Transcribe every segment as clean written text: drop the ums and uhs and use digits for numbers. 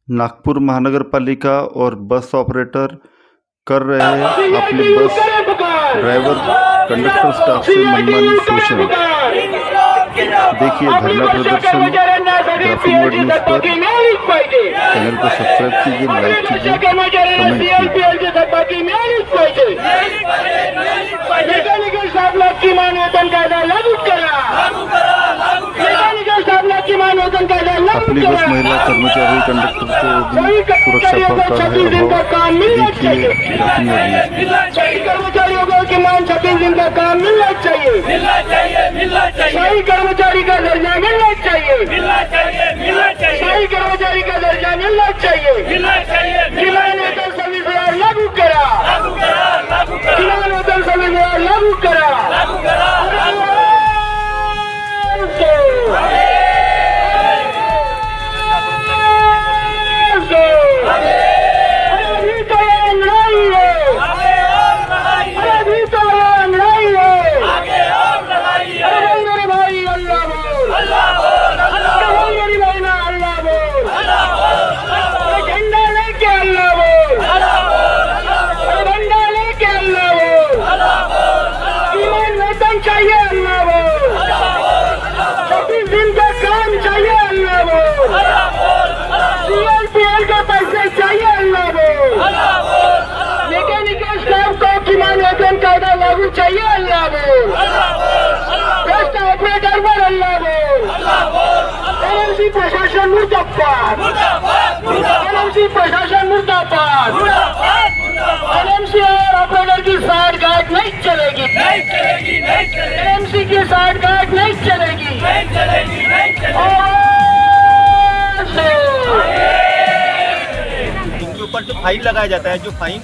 नागपुर महानगर पालिका और बस ऑपरेटर कर रहे हैं अपनी बस ड्राइवर कंडक्टर स्टाफ से मनमानी शोषण। देखिए धरना प्रदर्शन ग्राफिक वर्ड न्यूज पर। चैनल को सब्सक्राइब कीजिए, लाइक कीजिए, कमेंट कीजिए। अपनी बस महिला कर्मचारी कंडक्टर को भी सुरक्षा का है अभाव। देखिए ग्राफिक वर्ड न्यूज। कर्मचारियों की मान 26 दिन का काम मिलना चाहिए। सही कर्मचारी का दर्जा मिलना चाहिए। सही कर्मचारी का दर्जा मिलना चाहिए। किमान वेतन संविधान लागू करा। किमान वेतन संविधान लागू करा। कायदा लागू चाहिए। अल्लाह बोल। बेस्ट ऑपरेटर पर अल्लाह बोल। एनएमसी प्रशासन मुर्दाबाद। एनएमसी प्रशासन मुर्दाबाद। एनएमसी और ऑपरेटर की साठगांठ नहीं चलेगी। एनएमसी की साठगांठ नहीं चलेगी। इनके ऊपर जो फाइन लगाया जाता है, जो फाइन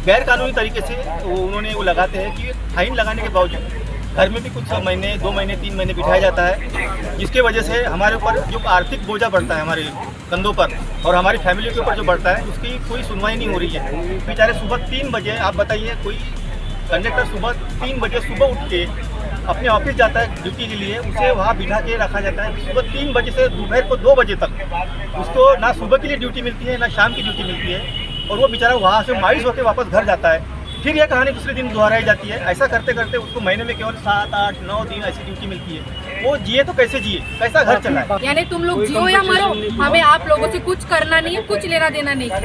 गैर कानूनी तरीके से उन्होंने वो लगाते हैं कि फाइन लगाने के बावजूद घर में भी कुछ महीने, 2 महीने, 3 महीने बिठाया जाता है, जिसके वजह से हमारे ऊपर जो आर्थिक बोझा बढ़ता है हमारे कंधों पर और हमारी फैमिली के ऊपर जो बढ़ता है, उसकी कोई सुनवाई नहीं हो रही है। बेचारे सुबह 3 बजे, आप बताइए कोई कंडक्टर सुबह 3 बजे सुबह उठ के अपने ऑफिस जाता है ड्यूटी के लिए, उसे वहाँ बिठा के रखा जाता है सुबह 3 बजे से दोपहर को 2 बजे तक। उसको ना सुबह के लिए ड्यूटी मिलती है, ना शाम की ड्यूटी मिलती है, और वो बेचारा वहाँ से मायूस होकर वापस घर जाता है। फिर यह कहानी दूसरे दिन दोहराई जाती है। ऐसा करते करते उसको महीने में केवल 7, 8, 9 दिन ऐसी ड्यूटी मिलती है। वो जिए तो कैसे जिए, कैसा घर चलाए? यानी तुम लोग जियो या मरो, हमें आप लोगों से कुछ करना नहीं है, कुछ लेना देना नहीं है।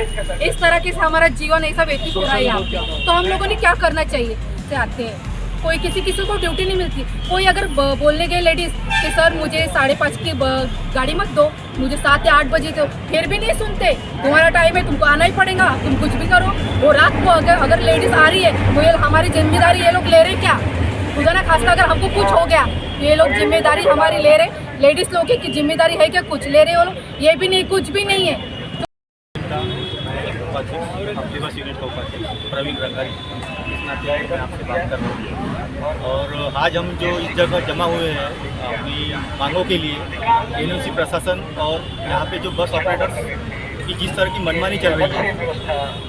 इस तरह के हमारा जीवन ऐसा व्यतीत हो रहा है यहाँ पे, तो हम लोगों ने क्या करना चाहिए से आते हैं। कोई किसी को ड्यूटी नहीं मिलती। कोई अगर बोलने गए लेडीज कि सर मुझे 5:30 की गाड़ी मत दो, मुझे 7 या 8 बजे दो, फिर भी नहीं सुनते। तुम्हारा टाइम है, तुमको आना ही पड़ेगा, तुम कुछ भी करो। वो रात को अगर लेडीज आ रही है तो ये हमारी जिम्मेदारी ये लोग ले रहे क्या? खुदा ना खास्ता अगर हमको कुछ हो गया, ये लोग जिम्मेदारी हमारी ले रहे। लेडीज लोग की जिम्मेदारी है क्या? कुछ ले रहे हो लोग? ये भी नहीं, कुछ भी नहीं है। अपनी बस यूनिट का उपाध्यक्ष प्रवीण रंगारी इस नाते मैं आपसे बात कर रहा हूँ। और आज हम जो इस जगह जमा हुए हैं अपनी मांगों के लिए, एनएमसी प्रशासन और यहाँ पे जो बस ऑपरेटर्स की जिस तरह की मनमानी चल रही है,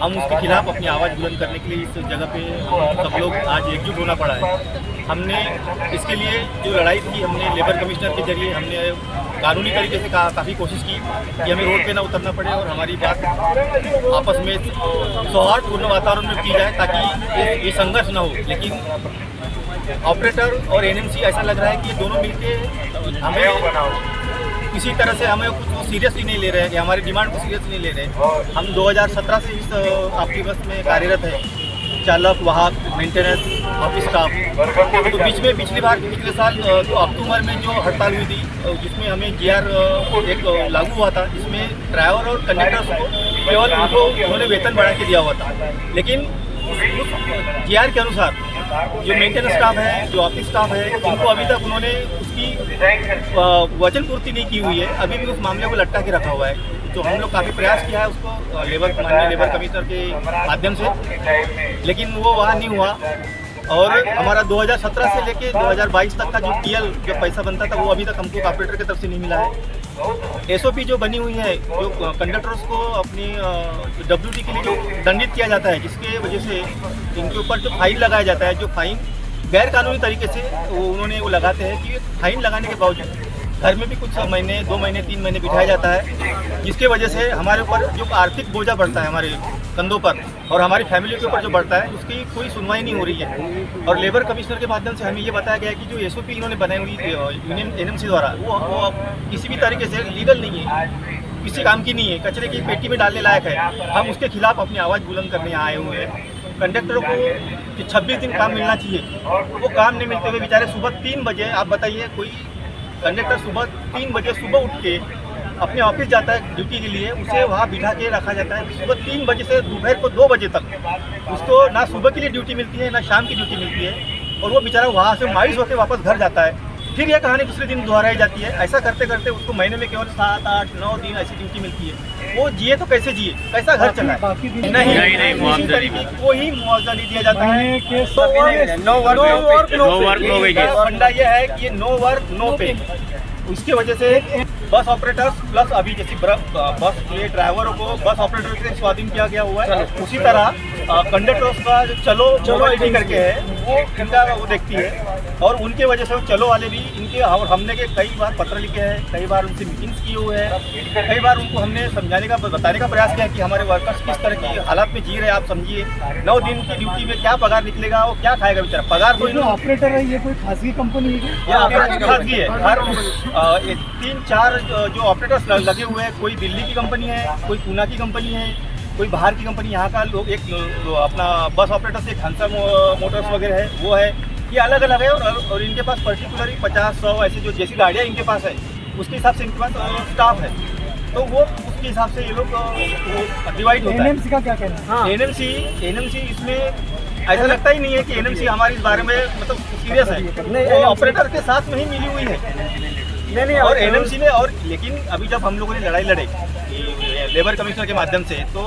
हम उसके खिलाफ अपनी आवाज़ बुलंद करने के लिए इस जगह पे सब लोग आज एकजुट होना पड़ा है। हमने इसके लिए जो लड़ाई थी, हमने लेबर कमिश्नर के जरिए हमने कानूनी तरीके से काफ़ी कोशिश की कि हमें रोड पे ना उतरना पड़े और हमारी बात आपस में सौहार्दपूर्ण वातावरण में की जाए ताकि ये संघर्ष ना हो। लेकिन ऑपरेटर और एनएमसी ऐसा लग रहा है कि ये दोनों मिलके हमें किसी तरह से हमें कुछ सीरियसली नहीं ले रहे हैं, कि हमारी डिमांड को सीरियसली नहीं ले रहे हैं। हम 2017 से इस आपकी बस में कार्यरत है, चालक, वाहक, मेंटेनेंस, ऑफिस स्टाफ। तो पिछली बार पिछले साल तो अक्टूबर में जो हड़ताल हुई थी, जिसमें हमें GR एक लागू हुआ था, जिसमें ड्राइवर और कंडक्टर्स को केवल उन्होंने वेतन बढ़ा के दिया हुआ था। लेकिन उस GR के अनुसार जो मेंटेनेंस स्टाफ है, जो ऑफिस स्टाफ है, उनको अभी तक उन्होंने उसकी वचन पूर्ति नहीं की हुई है। अभी भी उस मामले को लटका के रखा हुआ है। तो हम लोग काफ़ी प्रयास किया है उसको माननीय लेबर कमिश्नर के माध्यम से, लेकिन वो वहाँ नहीं हुआ। और हमारा 2017 से लेके 2022 तक का जो TL जो पैसा बनता था, वो अभी तक हमको ऑपरेटर की तरफ से नहीं मिला है। SOP जो बनी हुई है, जो कंडक्टर्स को अपनी WT के लिए जो दंडित किया जाता है, जिसके वजह से इनके ऊपर जो फाइन लगाया जाता है, जो फाइन गैर कानूनी तरीके से उन्होंने वो लगाते हैं कि फाइन लगाने के बावजूद घर में भी कुछ महीने 2 महीने 3 महीने बिठाया जाता है, जिसके वजह से हमारे ऊपर जो आर्थिक बोझा बढ़ता है हमारे कंधों पर और हमारी फैमिली के ऊपर जो बढ़ता है उसकी कोई सुनवाई नहीं हो रही है। और लेबर कमिश्नर के माध्यम से हमें ये बताया गया है कि जो एसओपी इन्होंने बनाई हुई यूनियन एनएमसी द्वारा वो किसी भी तरीके से लीगल नहीं है, किसी काम की नहीं है, कचरे की पेटी में डालने लायक है। हम उसके खिलाफ अपनी आवाज़ बुलंद करने आए हुए हैं। कंडक्टरों को कि 26 दिन काम मिलना चाहिए, वो काम नहीं मिलते हुए बेचारे सुबह 3 बजे, आप बताइए कोई कंडक्टर सुबह 3 बजे सुबह उठ के अपने ऑफिस जाता है ड्यूटी के लिए, उसे वहाँ बिठा के रखा जाता है सुबह 3 बजे से दोपहर को 2 बजे तक। उसको ना सुबह के लिए ड्यूटी मिलती है ना शाम की ड्यूटी मिलती है, और वो बेचारा वहाँ से मायूस होकर वापस घर जाता है। फिर यह कहानी दूसरे दिन दोहराई जाती है। ऐसा करते करते उसको महीने में केवल 7, 8, 9 दिन ऐसी ड्यूटी मिलती है। वो जिए तो कैसे जिए, कैसा घर चलाए? नहीं, किसी तरीके कोई मुआवजा नहीं दिया जाता है। फंडा ये है कि ये नो वर्क नो पे। उसकी वजह से बस ऑपरेटर्स प्लस अभी जैसे बस के ड्राइवरों को बस ऑपरेटर से स्वाधीन किया गया हुआ है, उसी तरह कंडक्टर्स का जो चलो आईडी करके है वो इनका वो देखती है, और उनके वजह से वो चलो वाले भी इनके, और हमने के कई बार पत्र लिखे हैं, कई बार उनसे मीटिंग्स किए हुए हैं, कई बार उनको हमने समझाने का बताने का प्रयास किया कि हमारे वर्कर्स किस तरह की हालात में जी रहे हैं। आप समझिए 9 दिन की ड्यूटी में क्या पगार निकलेगा, वो क्या खाएगा बेचारा? पगार तो ऑपरेटर है, ये कोई खासगी कंपनी है? ये ऑपरेटर खासगी है। हर 3-4 जो ऑपरेटर्स लगे हुए हैं, कोई दिल्ली की कंपनी है, कोई पूना की कंपनी है, कोई बाहर की कंपनी। यहाँ का लोग एक अपना बस ऑपरेटर से हंसा मोटर्स वगैरह है, वो है। ये अलग अलग है, और इनके पास पर्टिकुलरली 50-100 ऐसे जो जैसी गाड़ियाँ इनके पास है उसके हिसाब से इनके पास स्टाफ है, तो वो उसके हिसाब से ये लोग डिवाइड होता है। एनएमसी का क्या कहना है? एनएमसी इसमें ऐसा लगता ही नहीं है कि एनएमसी हमारे इस बारे में मतलब सीरियस है। वो ऑपरेटर के साथ में ही मिली हुई है। नहीं, और एनएमसी ने, और लेकिन अभी जब हम लोगों ने लड़ाई लड़े लेबर कमिश्नर के माध्यम से, तो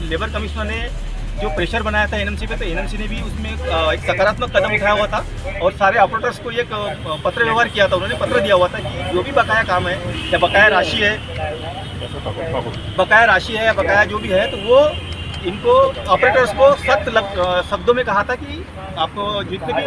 लेबर कमिश्नर ने जो प्रेशर बनाया था एनएमसी पे, तो एनएमसी ने भी उसमें एक सकारात्मक कदम उठाया हुआ था, और सारे ऑपरेटर्स को एक पत्र व्यवहार किया था। उन्होंने पत्र दिया हुआ था कि जो भी बकाया काम है या बकाया राशि है या बकाया जो भी है, तो वो इनको ऑपरेटर्स को सख्त शब्दों में कहा था कि आपको जितने भी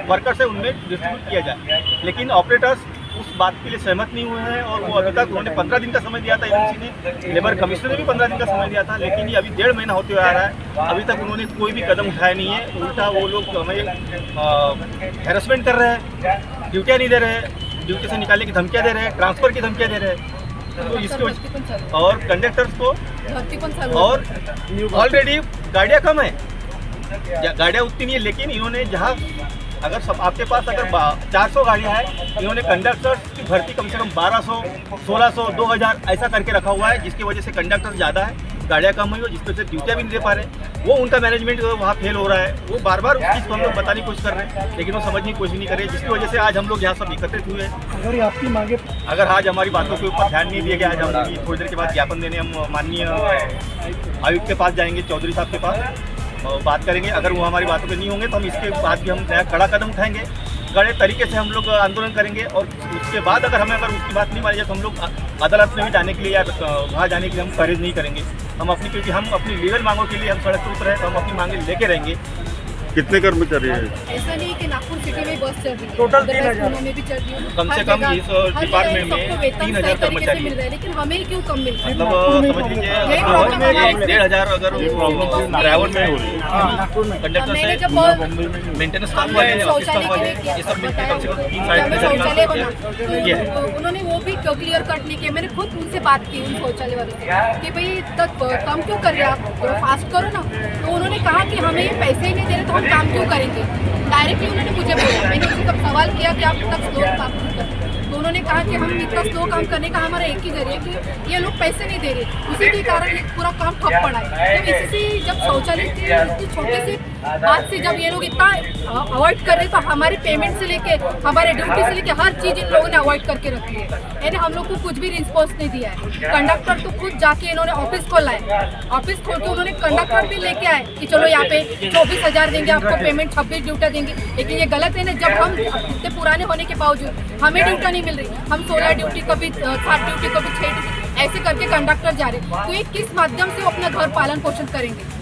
वर्कर्स हैं उनमें डिस्ट्रीब्यूट किया जाए। लेकिन ऑपरेटर्स उस बात के लिए सहमत नहीं हुए हैं, और वो अभी तक उन्होंने 15 दिन का समय दिया था एनएमसी ने, लेबर कमिश्नर ने भी 15 दिन का समय दिया था, लेकिन ये अभी 1.5 महीना होते हुए आ रहा है, अभी तक उन्होंने कोई भी कदम उठाया नहीं है। उल्टा वो लोग हमें हैरेसमेंट कर रहे हैं, ड्यूटियाँ नहीं दे रहे हैं, ड्यूटी से निकालने की धमकियाँ दे रहे हैं, ट्रांसफ़र की धमकियाँ दे रहे हैं। तो इसकी वजह, और कंडक्टर्स को, और ऑलरेडी गाड़ियाँ कम है, गाड़ियाँ उतनी नहीं है, लेकिन इन्होंने जहाँ अगर सब आपके पास अगर 400 गाड़ियाँ हैं, इन्होंने कंडक्टर्स की भर्ती कम से कम 1200, 1600, 2000 ऐसा करके रखा हुआ है, जिसकी वजह से कंडक्टर ज़्यादा है, गाड़ियाँ कम हुई हो, जिसकी वजह से ड्यूटियाँ भी नहीं दे पा रहे। वो उनका मैनेजमेंट वहाँ फेल हो रहा है। वो बार बार उस चीज़ को हम लोग बताने की कोशिश कर रहे हैं, लेकिन वो समझने की कोशिश नहीं कर रहे, जिसकी वजह से आज हम लोग यहाँ सब एकत्रित हुए। अगर आपकी मांगे, अगर आज हमारी बातों के ऊपर ध्यान नहीं दिया गया, आज हम थोड़ी देर के बाद ज्ञापन देने हम माननीय आयुक्त के पास जाएंगे, चौधरी साहब के पास, और बात करेंगे। अगर वो हमारी बातों पे नहीं होंगे तो हम इसके बाद भी हम नया कड़ा कदम उठाएंगे, कड़े तरीके से हम लोग आंदोलन करेंगे, और उसके बाद अगर उसकी बात नहीं मानी जाए तो हम लोग अदालत में भी जाने के लिए या वहाँ जाने के लिए हम परहेज नहीं करेंगे। हम अपनी, क्योंकि हम अपनी लीगल मांगों के लिए हम सड़क पर उतरे हैं, तो हम अपनी मांगे लेके रहेंगे। कितने कर्मचारी हैं? ऐसा नहीं कि नागपुर सिटी में बस चल रही है, टोटल 3000 में भी चल रही है। कम से कम इस डिपार्टमेंट में 3000 कर्मचारी मिल रहा है, लेकिन हमें क्यों कम मिल रहा है? मतलब समझ लीजिए 1,500 अगर प्रॉब्लम ड्राइवर में हो रही है, कंडक्टर से मेंटेनेंस स्टाफ वाले, ऑफिस स्टाफ वाले, ये सब मिलकर कम से कम 3-3.5 ये है। उन्होंने वो भी क्लियर कट नहीं किया। मैंने खुद उनसे बात की, उन शौचालय वालों से, कि भाई तक कम क्यों कर रहे हैं आप, थोड़ा फास्ट करो ना। तो उन्होंने कहा कि हमें पैसे ही नहीं दे रहे तो हम काम क्यों करेंगे। डायरेक्टली उन्होंने मुझे बोला। मैंने उनसे तब सवाल किया कि आप इतना स्लो काम क्यों कर रहे हैं, तो उन्होंने कहा कि हम इतना स्लो काम करने का हमारा एक ही जरिए कि ये लोग पैसे नहीं दे रहे, उसी के कारण ये पूरा काम ठप पड़ा है। तो इससे जब शौचालय की इतनी छोटी सी बात से जब ये लोग इतना अवॉइड कर रहे, तो हमारे पेमेंट से लेके हमारे ड्यूटी से लेके हर चीज़ इन लोगों ने अवॉइड करके रखी है। यानी हम लोग को कुछ भी रिस्पॉन्स नहीं दिया है। कंडक्टर तो खुद जाके इन्होंने ऑफिस खोला है, ऑफिस खोल के उन्होंने कंडक्टर भी लेके आए कि चलो यहाँ पे 24,000 देंगे आपको पेमेंट, 26 ड्यूटा देंगे। लेकिन ये गलत है ना, जब हम इतने पुराने होने के बावजूद हमें ड्यूटा नहीं मिल रही, हम 16 ड्यूटी कभी 7 ड्यूटी कभी 6 ड्यूटी ऐसे करके कंडक्टर जा रहे, तो ये किस माध्यम से वो अपना घर पालन पोषण करेंगे?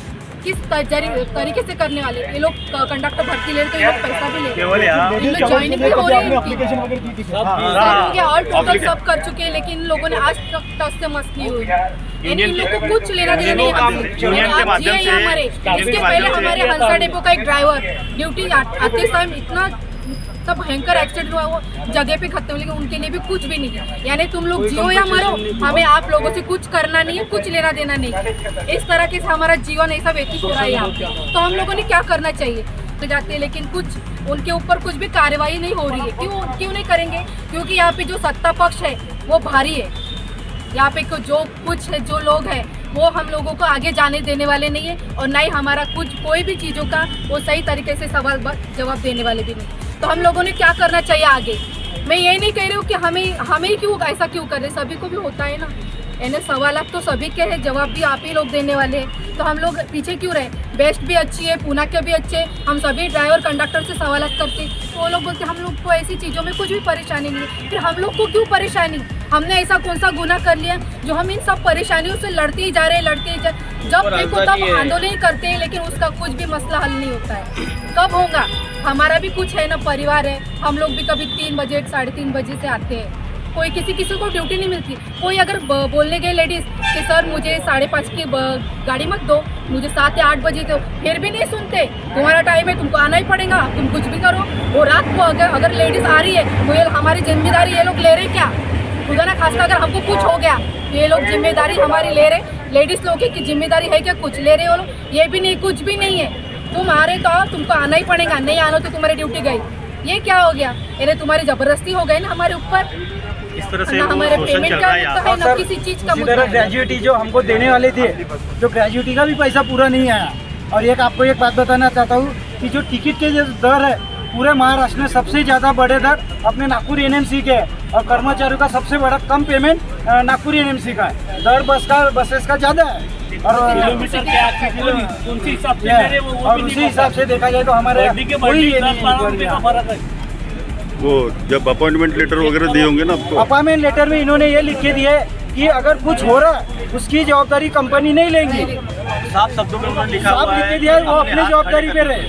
किस तरीके से करने वाले? ये लोग कंडक्टर भर्ती ले रहे तो ये लोग पैसा भी ले रहे केवल यहाँ हैं। इन लोग ज्वाइनिंग भी हो रही है इनकी। एप्लीकेशन वगैरह दी थी सब हो गया, ऑल टोटल सब कर चुके हैं, लेकिन इन लोगों ने आज तक टच से मस्त नहीं हुई। यानी इन लोग को कुछ लेना देना नहीं हमसे। यूनियन के माध्यम से हमारे इसके पहले हमारे हंसा डिपो का एक ड्राइवर ड्यूटी आते टाइम इतना तब भयंकर एक्सीडेंट हुआ, वो जगह पे खत्म, लेकिन उनके लिए भी कुछ भी नहीं है। यानी तुम लोग जियो या मरो, हमें आप लोगों से कुछ करना नहीं है, कुछ लेना देना नहीं है। इस तरह के हमारा जीवन ऐसा व्यतीत हो रहा है यहाँ। तो हम लोगों ने क्या करना चाहिए? तो जाते हैं, लेकिन कुछ उनके ऊपर कुछ भी कार्रवाई नहीं हो रही है। क्यों नहीं करेंगे? क्योंकि यहाँ पे जो सत्ता पक्ष है वो भारी है। यहाँ पे जो कुछ है, जो लोग हैं वो हम लोगों को आगे जाने देने वाले नहीं है, और ना ही हमारा कोई भी चीज़ों का वो सही तरीके से सवाल जवाब देने वाले भी नहीं। तो हम लोगों ने क्या करना चाहिए आगे? मैं ये नहीं कह रही हूँ कि हमें क्यों ऐसा क्यों कर रहे, सभी को भी होता है ना। यानी सवाल तो सभी के हैं, जवाब भी आप ही लोग देने वाले हैं। तो हम लोग पीछे क्यों रहे? बेस्ट भी अच्छी है, पूना के भी अच्छे, हम सभी ड्राइवर कंडक्टर से सवाल करते, तो वो लोग बोलते हम लोग को ऐसी चीज़ों में कुछ भी परेशानी नहीं है। फिर हम लोग को क्यों परेशानी? हमने ऐसा कौन सा गुनाह कर लिया जो हम इन सब परेशानियों से लड़ते ही जा रहे हैं? जब देखो तब आंदोलन ही करते हैं, लेकिन उसका कुछ भी मसला हल नहीं होता है। कब होगा? हमारा भी कुछ है ना, परिवार है, हम लोग भी कभी 3 बजे 3:30 बजे से आते हैं। कोई किसी को ड्यूटी नहीं मिलती। कोई अगर बोलने गए लेडीज़ कि सर मुझे 5:30 की गाड़ी मत दो, मुझे 7 या 8 बजे दो, फिर भी नहीं सुनते। तुम्हारा टाइम है, तुमको आना ही पड़ेगा, तुम कुछ भी करो। वो रात को अगर लेडीज़ आ रही है तो ये हमारी जिम्मेदारी ये लोग ले रहे क्या? खुदा ना खास्ता अगर हमको कुछ हो गया तो ये लोग जिम्मेदारी हमारी ले रहे। लेडीज़ लोग की जिम्मेदारी है क्या? कुछ ले रहे वो लोग? ये भी नहीं, कुछ भी नहीं है। तुम आ रहे तो आओ, तुमको आना ही पड़ेगा, नहीं आना तो तुम्हारी ड्यूटी गई। ये क्या हो गया? यानी तुम्हारी जबरदस्ती हो गई ना हमारे ऊपर। इस तरह से ना हमारे शोषण पेमेंट चल का रहा है मुद्दा है, ना किसी चीज़ का इसी मुद्दा तरह है। ग्रेजुएटी जो हमको देने वाले थे, जो ग्रेजुएटी का भी पैसा पूरा नहीं आया। और आपको एक बात बताना चाहता हूँ कि जो टिकट के जो दर है पूरे महाराष्ट्र में सबसे ज़्यादा बड़े दर अपने नागपुर एनएमसी के है, और कर्मचारियों का सबसे बड़ा कम पेमेंट नागपुर एनएमसी का है। दर बसेस का ज़्यादा है, और उसी हिसाब से देखा जाए तो हमारे कोई ये नहीं। वो जब अपॉइंटमेंट लेटर वगैरह दिए होंगे ना आपको, अपॉइंटमेंट लेटर में इन्होंने ये लिख के दिया है कि अगर कुछ हो रहा है उसकी जवाबदारी कंपनी नहीं लेंगी। साफ शब्दों में उन्होंने लिखा साफ हुआ लिख के है दिया है, वो अपनी यहाँ जवाबदारी पे खड़े रहे।